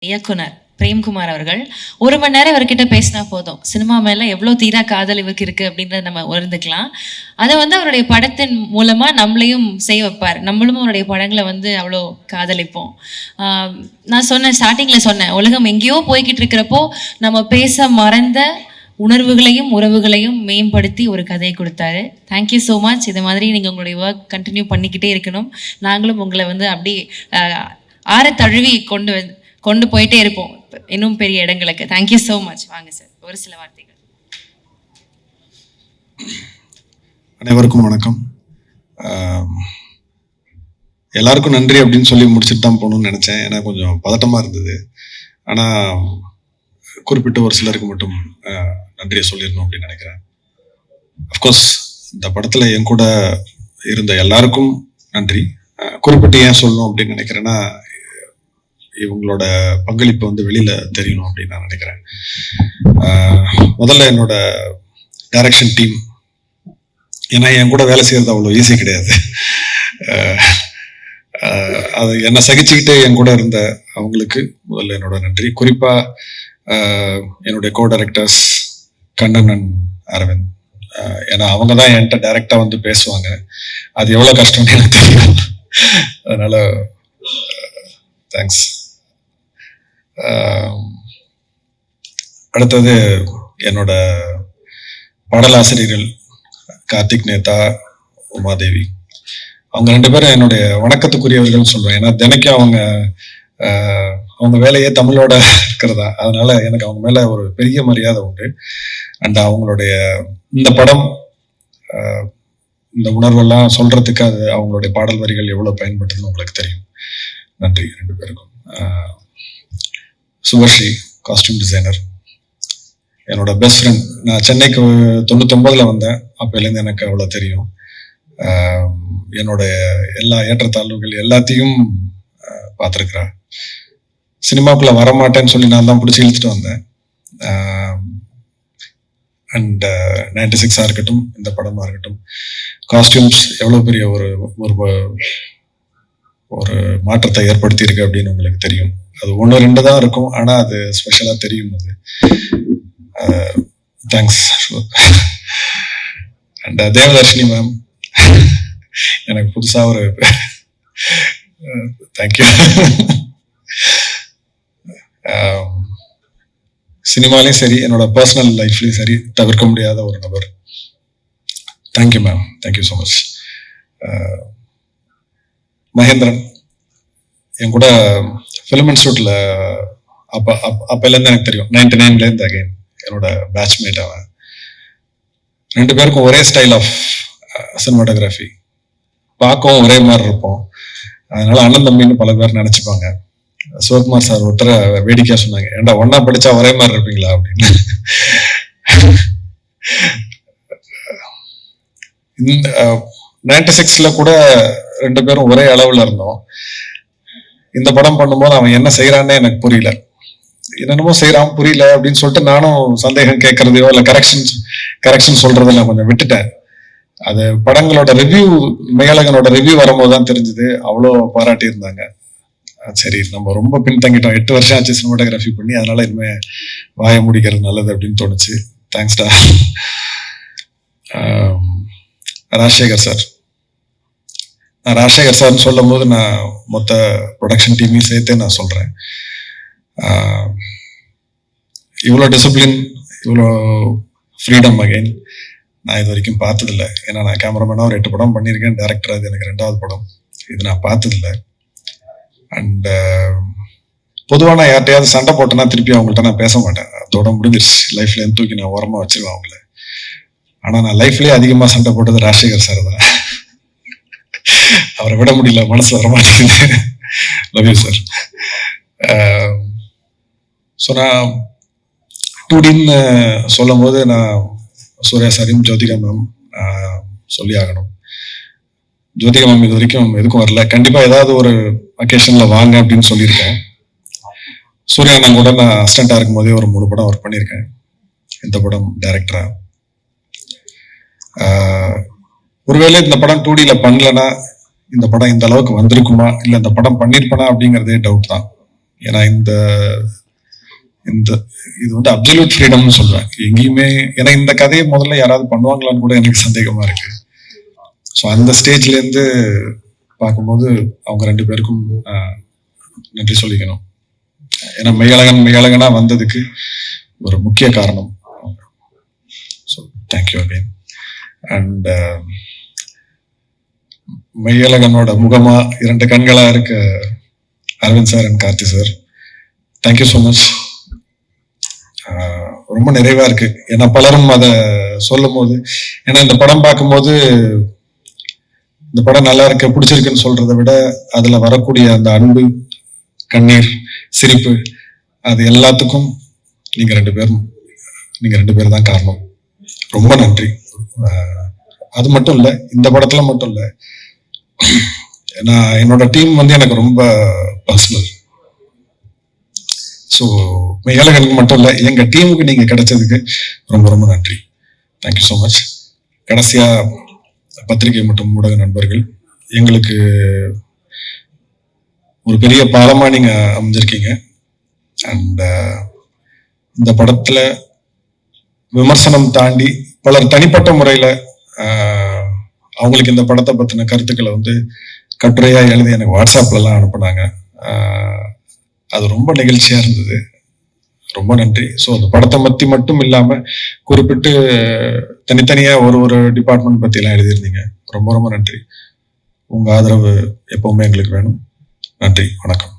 இயக்குனர் பிரேம்குமார் அவர்கள் 1 மணி நேரம் இவர்கிட்ட பேசினா போதும், சினிமா மேல எவ்வளோ தீரா காதல் இவருக்கு இருக்கு அப்படின்றத நம்ம உணர்ந்துக்கலாம். அதை அவருடைய படத்தின் மூலமா நம்மளையும் செய்ய வைப்பார். நம்மளும் அவருடைய படங்களை அவ்வளோ காதலிப்போம். நான் சொன்னேன், ஸ்டார்டிங்ல சொன்னேன், உலகம் எங்கேயோ போய்கிட்டு இருக்கிறப்போ நம்ம பேச மறந்த உணர்வுகளையும் உறவுகளையும் மேம்படுத்தி ஒரு கதையை கொடுத்தாரு. Thank you so much. இது மாதிரி நீங்கள் உங்களுடைய ஒர்க் கண்டினியூ பண்ணிக்கிட்டே இருக்கணும். நாங்களும் உங்களை அப்படி ஆற தழுவி கொண்டு போயிட்டே இருப்போம் இன்னும் பெரிய இடங்களுக்கு. Thank you so much. வாங்க சார், ஒரு சில வார்த்தைகள். அனைவருக்கும் வணக்கம். எல்லாருக்கும் நன்றி அப்படின்னு சொல்லி முடிச்சுட்டு தான் போகணும்னு நினச்சேன். ஏன்னா கொஞ்சம் பதட்டமாக இருந்தது. ஆனால் குறிப்பிட்ட ஒரு சிலருக்கு மட்டும் நன்றியை சொல்லிடணும் அப்படின்னு நினைக்கிறேன். அஃப்கோர்ஸ் இந்த படத்தில் என் கூட இருந்த எல்லாருக்கும் நன்றி. குறிப்பிட்டு ஏன் சொல்லணும் அப்படின்னு நினைக்கிறேன்னா, இவங்களோட பங்களிப்பு வெளியில தெரியணும் அப்படின்னு நான் நினைக்கிறேன். முதல்ல என்னோட டைரக்ஷன் டீம், ஏன்னா என் கூட வேலை செய்யறது அவ்வளோ ஈஸி கிடையாது. அது என்னை சகிச்சுக்கிட்டு என் கூட இருந்த அவங்களுக்கு முதல்ல என்னோட நன்றி. குறிப்பா என்னுடைய co directors Kannan and Aravind. ஏன்னா அவங்க தான் என்கிட்ட டைரக்டா பேசுவாங்க. அது எவ்வளோ கஷ்டம்னு எனக்கு தெரியும். அதனால தேங்க்ஸ். அடுத்தது என்னோட பாடலாசிரியர்கள் கார்த்திக் நேதா, உமாதேவி. அவங்க 2 பேரும் என்னுடைய வணக்கத்துக்குரியவர்கள் சொல்லுவேன். ஏன்னா தினைக்கும் அவங்க வேலையே தமிழோட இருக்கிறதா, அதனால எனக்கு அவங்க மேல ஒரு பெரிய மரியாதை உண்டு. அண்ட் அவங்களுடைய இந்த படம், இந்த உணர்வெல்லாம் சொல்றதுக்கு அது அவங்களுடைய பாடல் வரிகள் எவ்வளவு பயன்படுதுன்னு உங்களுக்கு தெரியும். நன்றி 2 பேருக்கும். சுவர்ஷி காஸ்டியூம் டிசைனர், என்னோட பெஸ்ட் ஃப்ரெண்ட். நான் சென்னைக்கு 99ல் வந்தேன். அப்போலேருந்து எனக்கு அவ்வளோ தெரியும். என்னோட எல்லா ஏற்றத்தாழ்வுகள் எல்லாத்தையும் பார்த்துருக்குறா. சினிமாக்குள்ள வரமாட்டேன்னு சொல்லி நான் தான் பிடிச்சி இழுத்துட்டு வந்தேன். அண்ட் 96 இருக்கட்டும், இந்த படமாக இருக்கட்டும், காஸ்டியூம்ஸ் எவ்வளோ பெரிய ஒரு மாற்றத்தை ஏற்படுத்தி இருக்கு அப்படின்னு உங்களுக்கு தெரியும். அது 1-2 தான் இருக்கும், ஆனா அது ஸ்பெஷலா தெரியும். அது தேங்க்ஸ். அண்ட் தேவதர்ஷினி மேம், எனக்கு புதுசா ஒரு தேங்க்யூ. சினிமாலையும் சரி, என்னோட பர்சனல் லைஃப்லயும் சரி, தவிர்க்க முடியாத ஒரு நபர். Thank you ma'am, thank you so much. Mahendran என் கூட ஃபிலிம் இன்ஸ்டியூட்ல அப்போலேருந்து எனக்கு தெரியும். 99லேருந்து அகைன் என்னோட பேட்ச்மேட் அவன். 2 பேருக்கும் ஒரே ஸ்டைல் ஆஃப் சினிமாட்டோகிராஃபி, பார்க்கவும் ஒரே மாதிரி இருப்போம். அதனால அண்ணன் தம்பின்னு பல பேர் நினைச்சுப்பாங்க. சிவகுமார் சார் ஒருத்தர வேடிக்கையா சொன்னாங்க, ஏன்டா ஒன்னா படிச்சா ஒரே மாதிரி இருப்பீங்களா அப்படின்னு. இந்த 96ல கூட 2 பேரும் ஒரே அளவுல இருந்தோம். இந்த படம் பண்ணும்போது அவன் என்ன செய்யறான்னு எனக்கு புரியல, என்னென்னமோ செய்யறான் புரியல அப்படின்னு சொல்லிட்டு நானும் சந்தேகம் கேட்கறதையோ இல்லை கரெக்ஷன் சொல்றதை நான் கொஞ்சம் விட்டுட்டேன். அது படங்களோட ரிவ்யூ, மேலகனோட ரிவ்யூ வரும்போது தான் தெரிஞ்சது. அவ்வளோ பாராட்டி இருந்தாங்க. சரி, நம்ம ரொம்ப பின்தங்கிட்டோம், 8 வருஷம் ஆச்சு சினிமாட்டோகிராஃபி பண்ணி, அதனால இனிமே வாய முடிக்கிறது நல்லது அப்படின்னு தோணுச்சு. தேங்க்ஸ்டா. ராஜசேகர் சார், நான் ராஜசேகர் சார்னு சொல்லும் போது நான் மொத்த ப்ரொடக்ஷன் டீமையும் சேர்த்தே நான் சொல்றேன். இவ்வளோ டிசிப்ளின், இவ்வளோ ஃப்ரீடம் அகைன் நான் இது வரைக்கும் பார்த்ததில்லை. ஏன்னா நான் கேமராமேனாக ஒரு 8 படம் பண்ணியிருக்கேன். டைரக்டர் அது எனக்கு 2வது படம். இது நான் பார்த்ததில்லை. அண்ட் பொதுவாக நான் யார்ட்டையாவது சண்டை போட்டேன்னா திருப்பி அவங்கள்ட்ட நான் பேச மாட்டேன். அதோட முடிஞ்சிருச்சு. லைஃப்லேருந்து தூக்கி நான் ஓரமாக வச்சிருவேன் அவங்கள. ஆனால் நான் லைஃப்லேயே அதிகமாக சண்டை போட்டது ராஜசேகர் சார் தான். அவரை விட முடியல, மனசு வரமாட்டேங்குது. Love you sir. ஸோ நான் 2Dன்னு சொல்லும் போது நான் சூர்யா சாரையும் ஜோதிகா மேம் சொல்லி ஆகணும். ஜோதிகா மேம் இது வரைக்கும் எதுக்கும் வரல. கண்டிப்பா ஏதாவது ஒரு அக்கேஷன்ல வாங்க அப்படின்னு சொல்லியிருக்கேன். சூர்யா அண்ணன் கூட நான் அசிஸ்டண்டா இருக்கும் போதே ஒரு 3 படம் ஒர்க் பண்ணியிருக்கேன். இந்த படம் டைரக்டரா. ஒருவேளை இந்த படம் 2Dல பண்ணலன்னா இந்த படம் இந்த அளவுக்கு வந்திருக்குமா, இல்ல இந்த படம் பண்ணிருப்பனா அப்படிங்கறதே டவுட் தான். ஏன்னா இந்த இந்த இது வந்து அப்சல்யூட் ஃப்ரீடம்னு சொல்றேன். எங்கேயுமே ஏன்னா இந்த கதையை முதல்ல யாராவது பண்ணுவாங்களான்னு கூட எனக்கு சந்தேகமா இருக்கு. ஸோ அந்த ஸ்டேஜ்ல இருந்து பார்க்கும்போது அவங்க 2 பேருக்கும் நன்றி சொல்லிக்கணும். ஏன்னா மெய்யழகனா வந்ததுக்கு ஒரு முக்கிய காரணம். So thank you again. அண்ட் மெய்யழகனோட முகமா 2 கண்களா இருக்க Aravind sir and Karthi sir, thank you so much. ரொம்ப நிறைவா இருக்கு. ஏன்னா பலரும் அதை சொல்லும் போது, ஏன்னா இந்த படம் பார்க்கும்போது இந்த படம் நல்லா இருக்கு பிடிச்சிருக்குன்னு சொல்றதை விட அதுல வரக்கூடிய அந்த அன்பு, கண்ணீர், சிரிப்பு, அது எல்லாத்துக்கும் நீங்க 2 பேர் தான் காரணம். ரொம்ப நன்றி. அது மட்டும் இல்ல, இந்த படத்துல மட்டும் இல்ல, நான் என்னோட டீம் வந்து எனக்கு ரொம்ப பர்சனல். ஸோ மெய்யழகனுக்கு மட்டும் இல்ல, எங்க டீமுக்கு நீங்க கிடைச்சதுக்கு ரொம்ப ரொம்ப நன்றி. Thank you so much. கடைசியா பத்திரிகை மற்றும் ஊடக நண்பர்கள், எங்களுக்கு ஒரு பெரிய பாலமா நீங்க அமைஞ்சிருக்கீங்க. அண்ட் இந்த படத்துல விமர்சனம் தாண்டி பலர் தனிப்பட்ட முறையில அவங்களுக்கு இந்த படத்தை பத்தின கருத்துக்களை வந்து கட்டுரையா எழுதி எனக்கு வாட்ஸ்அப்ல எல்லாம் அனுப்புனாங்க. அது ரொம்ப நிகழ்ச்சியா இருந்தது. ரொம்ப நன்றி. ஸோ அந்த படத்தை பத்தி மட்டும் இல்லாம குறிப்பிட்டு தனித்தனியா ஒரு டிபார்ட்மெண்ட் பத்தி எல்லாம் எழுதியிருந்தீங்க. ரொம்ப ரொம்ப நன்றி. உங்க ஆதரவு எப்பவுமே எங்களுக்கு வேணும். நன்றி, வணக்கம்.